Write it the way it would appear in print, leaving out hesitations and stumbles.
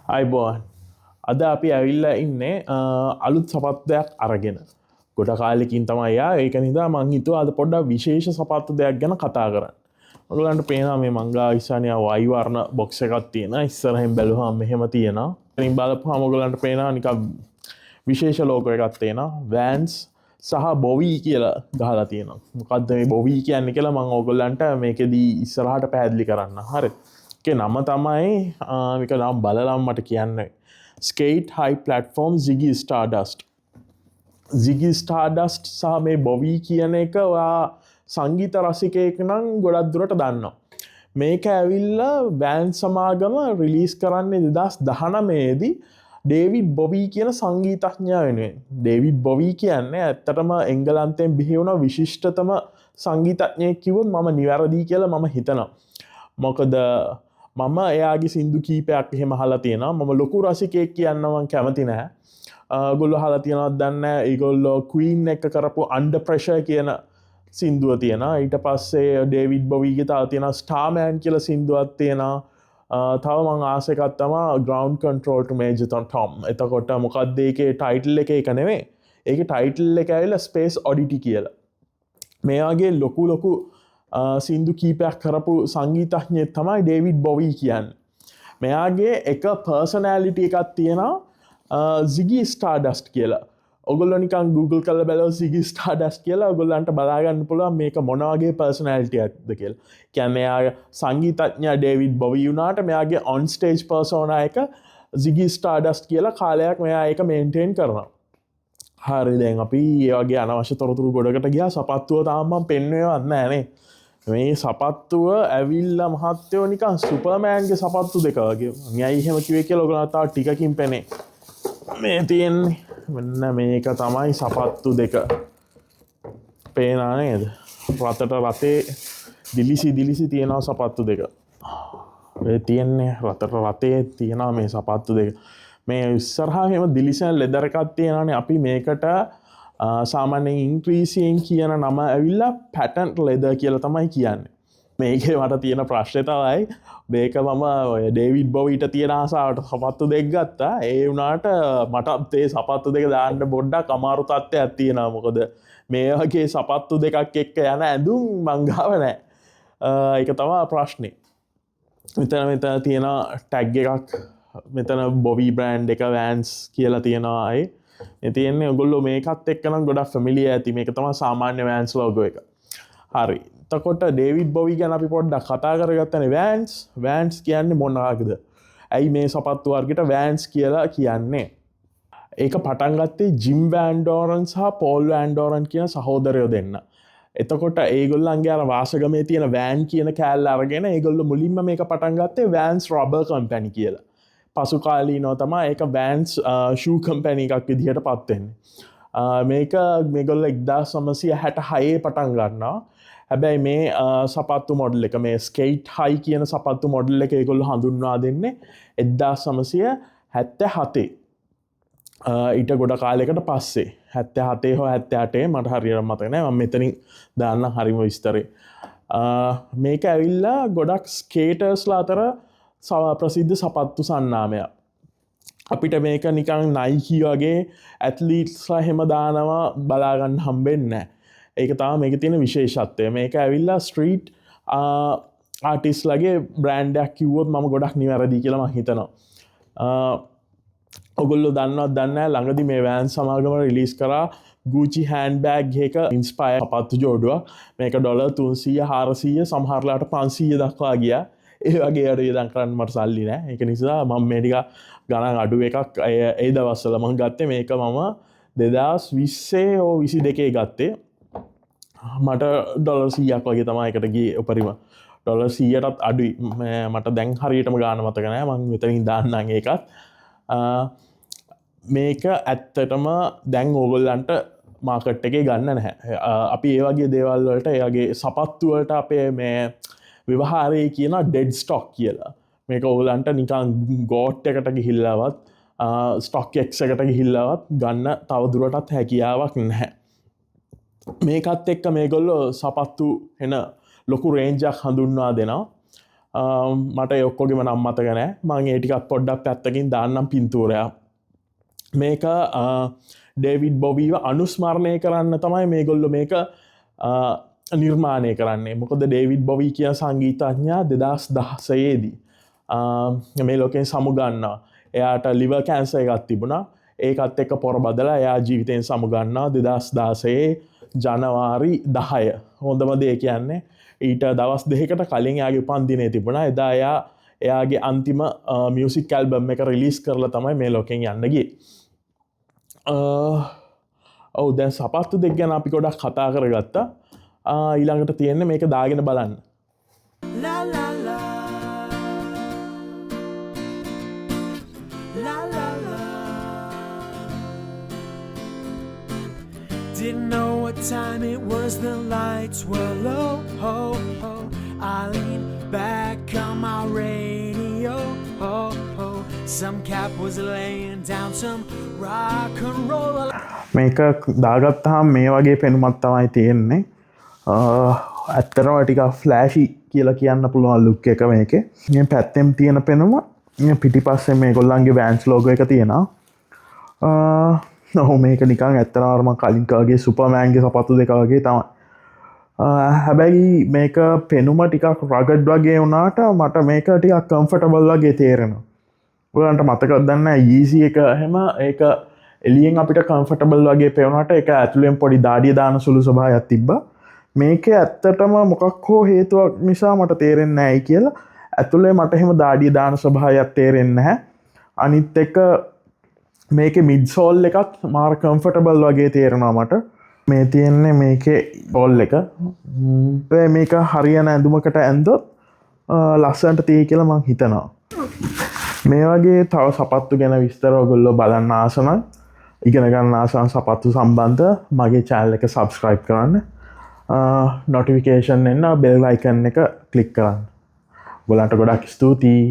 අයිබෝන් අද අපි ඇවිල්ලා ඉන්නේ අලුත් සපත්තු දෙයක් අරගෙන ගොඩ කාලෙකින් තමයි යා ඒක නිසා මං හිතුවා අද පොඩ්ඩක් විශේෂ සපත්තු දෙයක් ගැන කතා කරන්න. ඔයගලන්ට පේනවා මේ මංගා ඉස්සානිය වයි වර්ණ බොක්ස් එකක් තියෙනවා. ඉස්සරහින් බැලුවාම මෙහෙම තියෙනවා. ඉතින් බලපුවාම ඔයගලන්ට පේනවා නිකන් විශේෂ ලෝගෝ එකක් තියෙනවා. Vans සහ බොවි කියලා ගහලා තියෙනවා. මොකද්ද මේ බොවි කියන්නේ කියලා මම ඔයගලන්ට මේකෙදී ඉස්සරහට පැහැදිලි කරන්න. හරි. ඒකේ නම තමයි මේක නම් බලලම මට කියන්නේ. Skate High Platform Ziggy Stardust. Ziggy Stardust සහ මේ බොවි කියන එක ඔයා සංගීත රසිකයෙක් නම් ගොඩක් දුරට දන්නවා. මේක ඇවිල්ලා බෑන්ඩ් සමාගම රිලීස් කරන්නේ 2019 දී ඩේවිඩ් බොවි කියන සංගීතඥයා වෙනුවෙන්. ඩේවිඩ් බොවි කියන්නේ ඇත්තටම එංගලන්තයෙන් බිහි වුණ විශිෂ්ටතම සංගීතඥයෙක් කිව්වොත් මම නිවැරදි කියලා මම හිතනවා. මොකද මම එයාගේ සින්දු කීපයක් එහෙම අහලා තියෙනවා. මම ලොකු රසිකයෙක් කියන්න මම කැමති නැහැ. ඔයගොල්ලෝ අහලා තියෙනවද දන්නේ නැහැ. ඒගොල්ලෝ Queen එක කරපු Under Pressure කියන සින්දුව තියෙනවා. ඊට පස්සේ ඩේවිඩ් බොවිගේ තව තියෙනවා Starman කියලා සින්දුවක් තියෙනවා. තව මං ආස එකක් තමයි Ground Control to Major Tom. එතකොට මොකක්ද ඒකේ ටයිටල් එක ඒක නෙමෙයි. ඒකේ ටයිටල් එක ඇවිල්ලා Space Oddity කියලා. මේ වගේ ලොකු සින්දු කීපයක් කරපු සංගීතඥයෙක් තමයි ඩේවිඩ් බොවි කියන්නේ. මෙයාගේ එක පර්සනැලිටි එකක් තියෙනවා Ziggy Stardust කියලා. ඔයගොල්ලෝ නිකන් Google කරලා බලලා Ziggy Stardust කියලා ඔයගොල්ලන්ට බලා ගන්න පුළුවන් මේක මොන වගේ පර්සනැලිටි එකක්ද කියලා. කියන්නේ එයා සංගීතඥයා ඩේවිඩ් බොවි වුණාට මෙයාගේ on stage persona එක Ziggy Stardust කියලා කාලයක් මෙයා ඒක මේන්ටේන් කරනවා. හරි දැන් අපි ඒ වගේ අනවශ්‍ය තොරතුරු ගොඩකට ගියා. සපත්තුව තාම මම පෙන්වන්නේවත් නැහැ නේ. මේ සපත්තුව ඇවිල්ලා මහත්තයෝ නිකන් සුපර්මෑන්ගේ සපත්තු දෙක වගේ. මම එහෙම කිව්වේ කියලා ඔයගොල්ලෝ තව ටිකකින් පෙනේ. මේ තියෙන්නේ මෙන්න මේක තමයි සපත්තු දෙක. පේනා නේද? රතේ දිලිසි තියෙනවා සපත්තු දෙක. මේ තියෙන්නේ රතේ තියෙනවා මේ සපත්තු දෙක. මේ ඉස්සරහා එහෙම දිලිසෙන ලෙදර් එකක් තියෙනවානේ. අපි මේකට සාමාන්‍යයෙන් ඉන්ක්‍රීසියෙන් කියන නම ඇවිල්ලා පැටන්ට් ලෙදර් කියලා තමයි කියන්නේ. මේකේ මට තියෙන ප්‍රශ්නේ තමයි මේක මම ඔය ඩේවිඩ් බොවිට තියෙන ආසාවට සපත්තු දෙක ගත්තා. ඒ වුණාට මට මේ සපත්තු දෙක දාන්න පොඩ්ඩක් අමාරු තත්ත්වයක් තියෙනවා. මොකද මේ වගේ සපත්තු දෙකක් එක්ක යන ඇඳුම් මං ගාව නැහැ. ඒක තමයි ප්‍රශ්නේ. මෙතන තියෙන ටැග් එකක්. මෙතන බොවි බ්‍රෑන්ඩ් එක Vans කියලා තියෙනවා. ඒ තියෙන්නේ ඔයගොල්ලෝ මේකත් එක්ක නම් ගොඩක් ෆැමිලියර් ඇති. මේක තමයි සාමාන්‍ය Vans logo එක. හරි. එතකොට ඩේවිඩ් බොවි ගැන අපි පොඩ්ඩක් කතා කරගත්තනේ. Vans කියන්නේ මොනවාද? ඇයි මේ සපත්තු වර්ගයට Vans කියලා කියන්නේ? ඒක පටන් ගත්තේ ජිම් වෑන් ඩෝරන් සහ පෝල් වෑන් ඩෝරන් කියන සහෝදරයෝ දෙන්න. එතකොට ඒගොල්ලන්ගේ අර වාසගමේ තියෙන වෑන් කියන කෑල්ල අරගෙන ඒගොල්ලෝ මුලින්ම මේක පටන් ගත්තේ Vans Rubber Company කියලා. පසු කාලීනව තමයි ඒක Vans shoe company එකක් විදිහට පත් වෙන්නේ. මේක මේගොල්ලෝ 1966 පටන් ගන්නවා. හැබැයි මේ සපත්තු මොඩල් එක මේ ස්කේට් හයි කියන සපත්තු මොඩල් එක ඒගොල්ලෝ හඳුන්වා දෙන්නේ 1977. ඊට ගොඩ කාලයකට පස්සේ 77 හෝ 78 මට හරියට මතක නැහැ. මම මෙතනින් දාන්න හරිම විස්තරේ. මේක ඇවිල්ලා ගොඩක් ස්කේටර්ස්ලා අතර ප්‍රසිද්ධ සපත්තු සන්නාමයක්. අපිට මේක නිකන් Nike වගේ ඇත්ලීට්ස්ලා හැම දානවා බලා ගන්න හම්බෙන්නේ නැහැ. ඒක තමයි මේකේ තියෙන විශේෂත්වය. මේක ඇවිල්ලා ස්ට්‍රීට් ආටිස්ට්ලාගේ බ්‍රෑන්ඩ් එකක් කිව්වොත් මම ගොඩක් නිවැරදි කියලා මම හිතනවා. ඔයගොල්ලෝ දන්නවද දන්නේ නැහැ ළඟදී මේ Vans සමාගම රිලීස් කරා Gucci handbag එක ඉන්ස්පයර් සපත්තු ජෝඩුවක්. මේක $300 400 සමහරලාට 500 දක්වා ගියා. ඒ වගේ අර ඉදන් කරන්න මට සල්ලි නැහැ. ඒක නිසා මම මේ ටික ගණන් අඩු එකක් ඒ දවස්වල මම ගත්තේ. මේක මම 2020 හෝ 22 ගත්තේ. මට $100ක් වගේ තමයි එකට ගියේ උපරිම. $100ටත් අඩුයි. මට දැන් හරියටම ගාන මතක නැහැ. මම මෙතනින් දාන්නම් ඒකත්. මේක ඇත්තටම දැන් ඕගොල්ලන්ට මාකට් එකේ ගන්න නැහැ. අපි ඒ වගේ දේවල් වලට ඒ වගේ සපත්තු වලට අපේ මේ විවහාරයේ කියන ඩෙඩ් ස්ටොක් කියලා. මේක ඕගොල්ලන්ට නිකන් ගෝට් එකට ගිහිල්ලාවත් ස්ටොක් එක්ස් එකට ගිහිල්ලාවත් ගන්න තව දුරටත් හැකියාවක් නැහැ. මේකත් එක්ක මේගොල්ලෝ සපත්තු එන ලොකු රේන්ජ් එකක් හඳුන්වා දෙනවා. මට ඔක්කොගෙම නම් මතක නෑ මං ඒ ටිකක් පොඩ්ඩක් පැත්තකින් දාන්නම් පින්තූරයක් මේක ඩේවිඩ් බොවීව අනුස්මරණය කරන්න තමයි මේගොල්ලො මේක නිර්මාණය කරන්නේ මොකද ඩේවිඩ් බොවී කිය සංගීතඥා 2016දී මේ ලෝකෙන් සමුගන්නා එයාට ලිව කෑන්ස එකත් තිබුණා ඒකත් එක්ක පොර බදලා එයා ජීවිතයෙන් සමුගන්නා 2016 ජනවාරි 10 හොඳම දේ කියන්නේ ඊට දවස් දෙකකට කලින් එයාගේ උපන්දිනය තිබුණා එදා එයාගේ අන්තිම මියුසික් ඇල්බම් එක රිලීස් කරලා තමයි මේ ලෝකෙන් යන්න ගියේ ඔව් දැන් සපත්තු දෙක ගැන අපි ගොඩක් කතා කරගත්තා ඊළඟට තියෙන්නේ මේක දාගෙන බලන්න La la la La la la Didn't know what time it was the lights were low I leaned back on my radio Some cat was laying down some rock and roll මේක දාගත්තාම මේ වගේ පෙනුමක් තමයි තියෙන්නේ ඇත්තරම ටික ෆ්ලෑෂි කියලා කියන්න පුළුවන් ලුක් එක මේකේ මේ පැත්තෙන් තියෙන පෙනුම පිටිපස්සේ මේ ගොල්ලන්ගේ වෑන්ස් ලෝගෝ එක තියෙනවා ඔහු මේක නිකන් ඇත්තටම කලින් කාගේ සුපර්මෑන්ගේ සපත්තු දෙක වගේ තමයි හැබැයි මේක පෙනුම ටිකක් රගඩ් වගේ වුණාට මට මේක ටිකක් කම්ෆර්ටබල් වගේ තේරෙනවා ඔයාලන්ට මතකද දන්නේ Yeezy එක එහෙම ඒක එළියෙන් අපිට කම්ෆර්ටබල් වගේ පේනවාට ඒක ඇතුලෙන් පොඩි දාඩිය දාන සුළු ස්වභාවයක් තිබ්බා මේකේ ඇත්තටම මොකක් හෝ හේතුවක් නිසා මට තේරෙන්නේ නැහැ කියලා ඇතුලේ මට එහෙම දාඩිය දාන ස්වභාවයක් තේරෙන්නේ නැහැ අනිත් එක මේකේ මිඩ් සෝල් එකත් මාර කම්ෆර්ටබල් වගේ තේරෙනවා මට මේ තියෙන්නේ මේකේ බෝල් එක මේක හරියන ඇඳුමකට ඇඳොත් ලස්සනට තියෙයි කියලා මං හිතනවා මේ වගේ තව සපත්තු ගැන විස්තර ඔයගොල්ලෝ බලන්න ආස නම් ඉගෙන ගන්න ආසන් සපත්තු සම්බන්ධ මගේ channel එක subscribe කරන්න notification එන්න bell icon එක click කරන්න ඔයාලට ගොඩක් ස්තුතියි